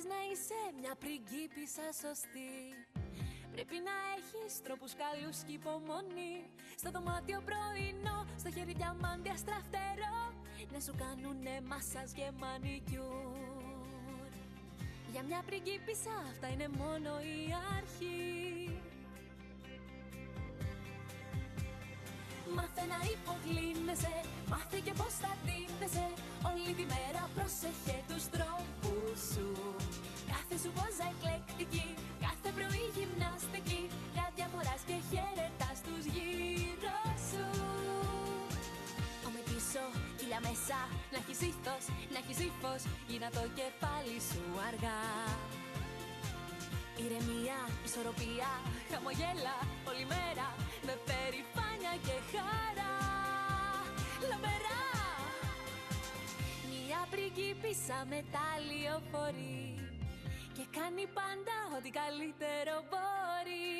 θες να είσαι μια πριγκίπισσα σωστή, πρέπει να έχεις τρόπους καλούς και υπομονή. Στο δωμάτιο πρωινό, στο χέρι διαμάντια στραφτερό, να σου κάνουνε μάσας και μανικιούρ. Για μια πριγκίπισσα αυτά είναι μόνο η αρχή. Μάθε να υποκλίνεσαι, μάθε και πως θα ντύνεσαι. Όλη τη μέρα πρόσεχε τους τρόπους σου. Κάθε σου πόζα εκλεκτική, κάθε πρωί γυμναστική. Γάντια φοράς και χαιρετάς τους γύρω σου. Ώμη πίσω, κοιλιά μέσα, να έχεις ήθος, να έχεις ύφος. Γίνα το κεφάλι σου αργά. Ηρεμία, ισορροπία, χαμογέλα όλη μέρα, με περηφάνεια και χαρά. Λαμπερά. Μια πριγκίπισσα μετάλλιο φορεί και κάνει πάντα ό,τι καλύτερο μπορεί.